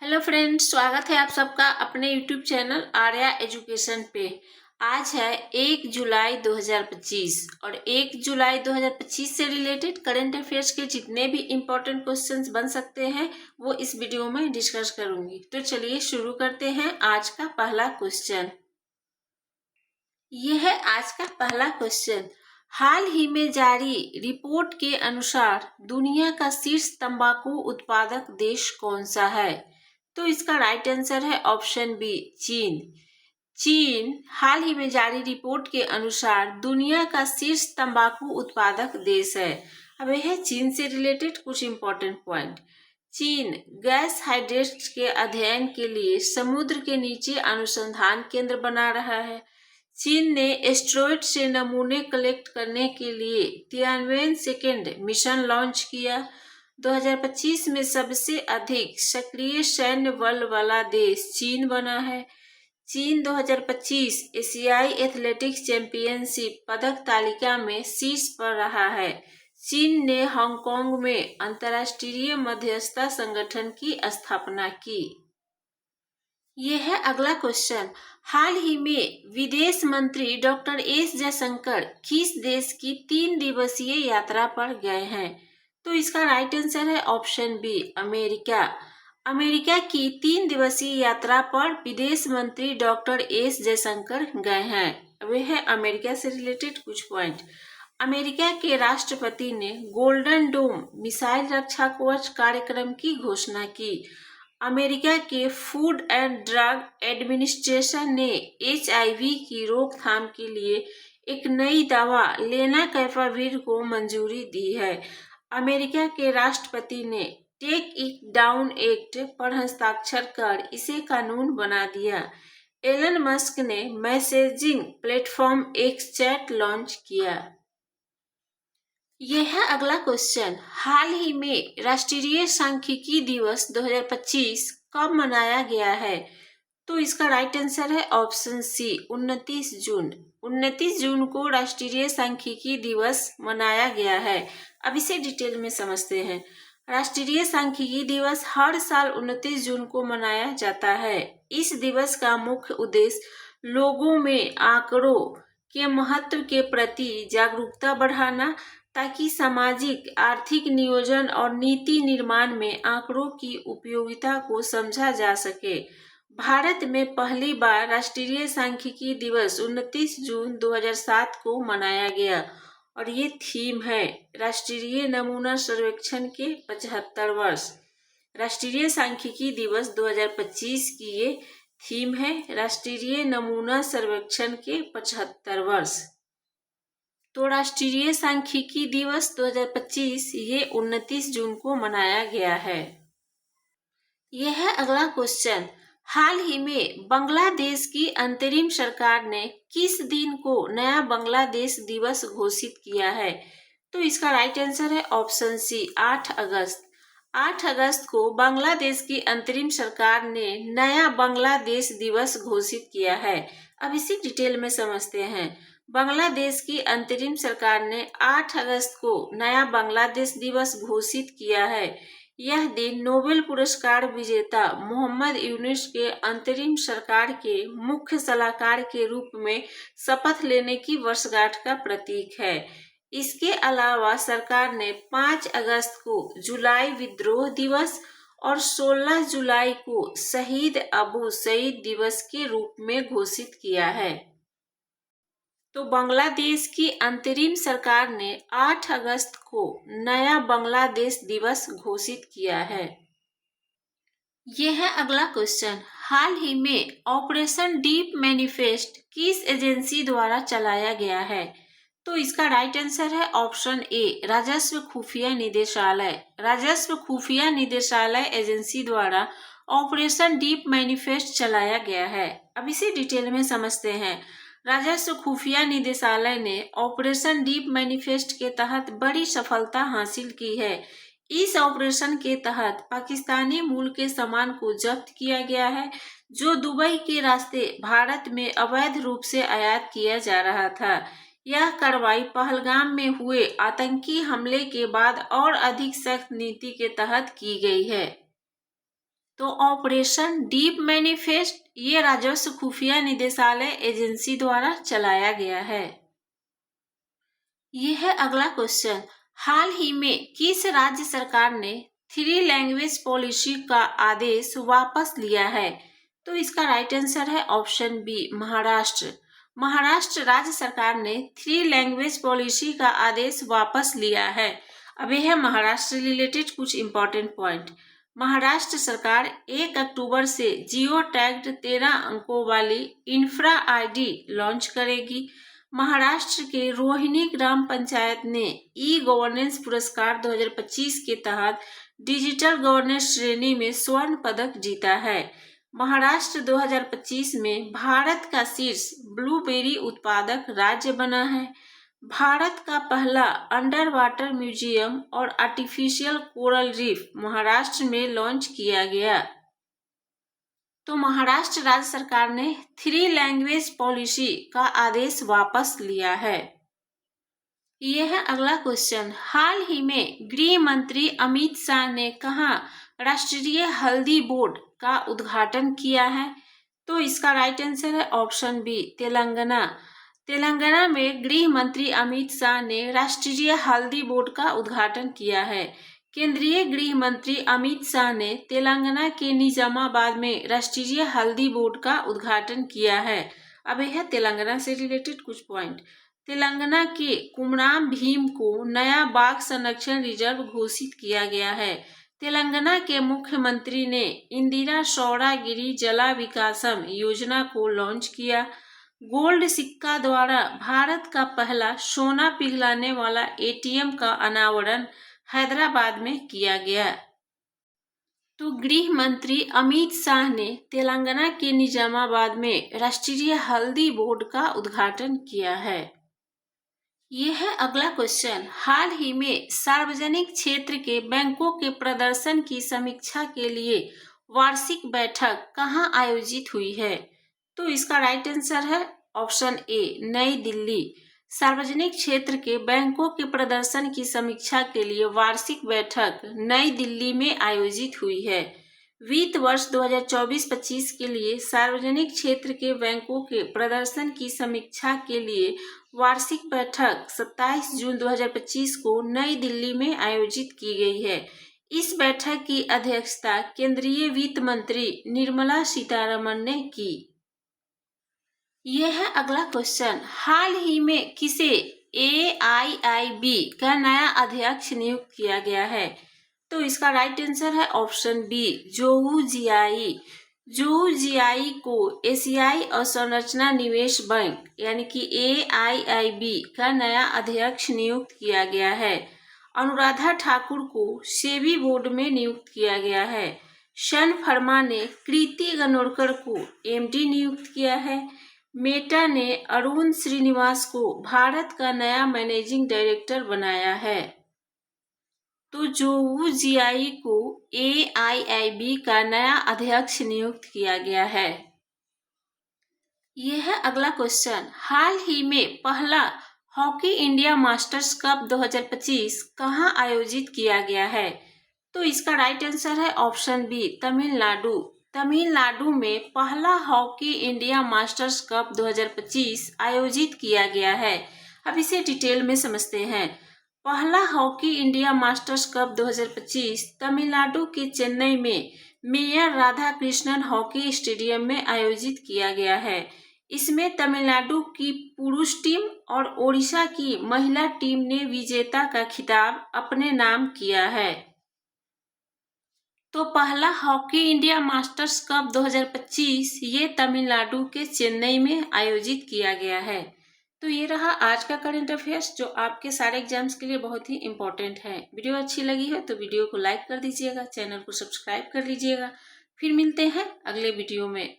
Hello friends, स्वागत है आप सबका अपने यूट्यूब चैनल आर्या एजुकेशन पे। आज है 1 जुलाई 2025 और 1 जुलाई 2025 से रिलेटेड करंट अफेयर्स के जितने भी इम्पोर्टेंट क्वेश्चंस बन सकते हैं वो इस वीडियो में डिस्कस करूंगी। तो चलिए शुरू करते हैं आज का पहला क्वेश्चन। यह है आज का पहला क्वेश्चन। हाल ही में जारी रिपोर्ट के अनुसार दुनिया का शीर्ष तंबाकू उत्पादक देश कौन सा है? तो इसका राइट आंसर है ऑप्शन बी, चीन। चीन हाल ही में जारी रिपोर्ट के अनुसार दुनिया का शीर्ष तंबाकू उत्पादक देश है। अब यह है चीन से रिलेटेड कुछ इंपॉर्टेंट पॉइंट। चीन गैस हाइड्रेट्स के अध्ययन के लिए समुद्र के नीचे अनुसंधान केंद्र बना रहा है। चीन ने एस्ट्रॉयड से नमूने कलेक्ट करने के लिए तियानवें सेकेंड मिशन लॉन्च किया। 2025 में सबसे अधिक सक्रिय सैन्य बल वाला देश चीन बना है। चीन 2025 एशियाई एथलेटिक्स चैंपियनशिप पदक तालिका में शीर्ष पर रहा है। चीन ने हांगकांग में अंतर्राष्ट्रीय मध्यस्थता संगठन की स्थापना की। यह है अगला क्वेश्चन। हाल ही में विदेश मंत्री डॉक्टर एस जयशंकर किस देश की 3 दिवसीय यात्रा पर गए हैं? तो इसका राइट आंसर है ऑप्शन बी, अमेरिका। अमेरिका की 3 दिवसीय यात्रा पर विदेश मंत्री डॉक्टर एस जयशंकर गए हैं। वे है अमेरिका से रिलेटेड कुछ पॉइंट। अमेरिका के राष्ट्रपति ने गोल्डन डोम मिसाइल रक्षा कवच कार्यक्रम की घोषणा की। अमेरिका के फूड एंड ड्रग एडमिनिस्ट्रेशन ने HIV की रोकथाम के लिए एक नई दवा लेनाकैफाविर को मंजूरी दी है। अमेरिका के राष्ट्रपति ने टेक इट डाउन एक्ट पर हस्ताक्षर कर इसे कानून बना दिया। एलन मस्क ने messaging platform x chat launch किया। यह है अगला क्वेश्चन। हाल ही में राष्ट्रीय सांख्यिकी दिवस 2025 कब मनाया गया है? तो इसका राइट आंसर है ऑप्शन सी, 29 जून। 29 जून को राष्ट्रीय सांख्यिकी दिवस मनाया गया है। अब इसे डिटेल में समझते हैं। राष्ट्रीय सांख्यिकी दिवस हर साल 29 जून को मनाया जाता है। इस दिवस का मुख्य उद्देश्य लोगों में आंकड़ों के महत्व के प्रति जागरूकता बढ़ाना, ताकि सामाजिक आर्थिक नियोजन और नीति निर्माण में आंकड़ों की उपयोगिता को समझा जा सके। भारत में पहली बार राष्ट्रीय सांख्यिकी दिवस 29 जून 2007 को मनाया गया और ये थीम है राष्ट्रीय नमूना सर्वेक्षण के 75 वर्ष। राष्ट्रीय सांख्यिकी दिवस 2025 की ये थीम है राष्ट्रीय नमूना सर्वेक्षण के 75 वर्ष। तो राष्ट्रीय सांख्यिकी दिवस 2025 ये 29 जून को मनाया गया है। यह है अगला क्वेश्चन। हाल ही में बांग्लादेश की अंतरिम सरकार ने किस दिन को नया बांग्लादेश दिवस घोषित किया है? तो इसका राइट आंसर है ऑप्शन सी, 8 अगस्त। 8 अगस्त को बांग्लादेश की अंतरिम सरकार ने नया बांग्लादेश दिवस घोषित किया है। अब इसी डिटेल में समझते हैं। बांग्लादेश की अंतरिम सरकार ने 8 अगस्त को नया बांग्लादेश दिवस घोषित किया है। यह दिन नोबेल पुरस्कार विजेता मोहम्मद यूनुस के अंतरिम सरकार के मुख्य सलाहकार के रूप में शपथ लेने की वर्षगांठ का प्रतीक है। इसके अलावा सरकार ने 5 अगस्त को जुलाई विद्रोह दिवस और 16 जुलाई को शहीद अबू सईद दिवस के रूप में घोषित किया है। तो बांग्लादेश की अंतरिम सरकार ने 8 अगस्त को नया बांग्लादेश दिवस घोषित किया है। यह है अगला क्वेश्चन। हाल ही में ऑपरेशन डीप मैनिफेस्ट किस एजेंसी द्वारा चलाया गया है? तो इसका राइट आंसर है ऑप्शन ए, राजस्व खुफिया निदेशालय। राजस्व खुफिया निदेशालय एजेंसी द्वारा ऑपरेशन डीप मैनिफेस्ट चलाया गया है। अब इसे डिटेल में समझते हैं। राजस्व खुफिया निदेशालय ने ऑपरेशन डीप मैनिफेस्ट के तहत बड़ी सफलता हासिल की है। इस ऑपरेशन के तहत पाकिस्तानी मूल के सामान को जब्त किया गया है जो दुबई के रास्ते भारत में अवैध रूप से आयात किया जा रहा था। यह कार्रवाई पहलगाम में हुए आतंकी हमले के बाद और अधिक सख्त नीति के तहत की गई है। तो ऑपरेशन डीप मैनिफेस्ट ये राजस्व खुफिया निदेशालय एजेंसी द्वारा चलाया गया है। यह है अगला क्वेश्चन, हाल ही में किस राज्य सरकार ने 3 लैंग्वेज पॉलिसी का आदेश वापस लिया है? तो इसका राइट आंसर है ऑप्शन बी, महाराष्ट्र। महाराष्ट्र राज्य सरकार ने 3 लैंग्वेज पॉलिसी का आदेश वापस लिया है। अब यह है महाराष्ट्र रिलेटेड कुछ इंपॉर्टेंट पॉइंट। महाराष्ट्र सरकार 1 अक्टूबर से जियो टैग्ड 13 अंकों वाली इंफ्रा आईडी लॉन्च करेगी। महाराष्ट्र के रोहिणी ग्राम पंचायत ने ई गवर्नेंस पुरस्कार 2025 के तहत डिजिटल गवर्नेंस श्रेणी में स्वर्ण पदक जीता है। महाराष्ट्र 2025 में भारत का शीर्ष ब्लूबेरी उत्पादक राज्य बना है। भारत का पहला अंडर वाटर म्यूजियम और आर्टिफिशियल कोरल रीफ महाराष्ट्र में लॉन्च किया गया। तो महाराष्ट्र राज्य सरकार ने 3 लैंग्वेज पॉलिसी का आदेश वापस लिया है। यह है अगला क्वेश्चन, हाल ही में गृह मंत्री अमित शाह ने कहाँ राष्ट्रीय हल्दी बोर्ड का उद्घाटन किया है? तो इसका राइट आंसर है ऑप्शन बी, तेलंगाना। तेलंगाना में गृह मंत्री अमित शाह ने राष्ट्रीय हल्दी बोर्ड का उद्घाटन किया है। केंद्रीय गृह मंत्री अमित शाह ने तेलंगाना के निजामाबाद में राष्ट्रीय हल्दी बोर्ड का उद्घाटन किया है। अब यह तेलंगाना से रिलेटेड कुछ पॉइंट। तेलंगाना के कुमराम भीम को नया बाघ संरक्षण रिजर्व घोषित किया गया है। तेलंगाना के मुख्यमंत्री ने इंदिरा सौरागिरी जला विकासम योजना को लॉन्च किया। गोल्ड सिक्का द्वारा भारत का पहला सोना पिघलाने वाला एटीएम का अनावरण हैदराबाद में किया गया। तो गृह मंत्री अमित शाह ने तेलंगाना के निजामाबाद में राष्ट्रीय हल्दी बोर्ड का उद्घाटन किया है। यह है अगला क्वेश्चन, हाल ही में सार्वजनिक क्षेत्र के बैंकों के प्रदर्शन की समीक्षा के लिए वार्षिक बैठक कहाँ आयोजित हुई है? तो इसका राइट आंसर है ऑप्शन ए, नई दिल्ली। सार्वजनिक क्षेत्र के बैंकों के प्रदर्शन की समीक्षा के लिए वार्षिक बैठक नई दिल्ली में आयोजित हुई है। वित्त वर्ष 2024-25 के लिए सार्वजनिक क्षेत्र के बैंकों के प्रदर्शन की समीक्षा के लिए वार्षिक बैठक 27 जून 2025 को नई दिल्ली में आयोजित की गई है। इस बैठक की अध्यक्षता केंद्रीय वित्त मंत्री निर्मला सीतारमण ने की। यह है अगला क्वेश्चन, हाल ही में किसे AIIB का नया अध्यक्ष नियुक्त किया गया है? तो इसका राइट आंसर है ऑप्शन बी, जोहू जियाई। जोहू जियाई को एशियाई अवसंरचना निवेश बैंक यानी कि AIIB का नया अध्यक्ष नियुक्त किया गया है। अनुराधा ठाकुर को सेबी बोर्ड में नियुक्त किया गया है। सन फर्मा ने कृति गनोरकर को MD नियुक्त किया है। मेटा ने अरुण श्रीनिवास को भारत का नया मैनेजिंग डायरेक्टर बनाया है। तो जोहू जियाई को AIIB का नया अध्यक्ष नियुक्त किया गया है। यह है अगला क्वेश्चन, हाल ही में पहला हॉकी इंडिया मास्टर्स कप 2025 कहाँ आयोजित किया गया है? तो इसका राइट आंसर है ऑप्शन बी, तमिलनाडु। तमिलनाडु में पहला हॉकी इंडिया मास्टर्स कप 2025 आयोजित किया गया है। अब इसे डिटेल में समझते हैं। पहला hockey India masters cup 2025 Tamil Nadu के चेन्नई में mayor Radha Krishnan hockey stadium में आयोजित किया गया है। इसमें तमिलनाडु की पुरुष टीम और ओडिशा की महिला टीम ने विजेता का खिताब अपने नाम किया है। तो पहला हॉकी इंडिया मास्टर्स कप 2025 ये तमिलनाडु के चेन्नई में आयोजित किया गया है। तो ये रहा आज का करंट अफेयर्स जो आपके सारे एग्जाम्स के लिए बहुत ही इंपॉर्टेंट है। वीडियो अच्छी लगी हो तो वीडियो को लाइक कर दीजिएगा, चैनल को सब्सक्राइब कर लीजिएगा। फिर मिलते हैं अगले वीडियो में।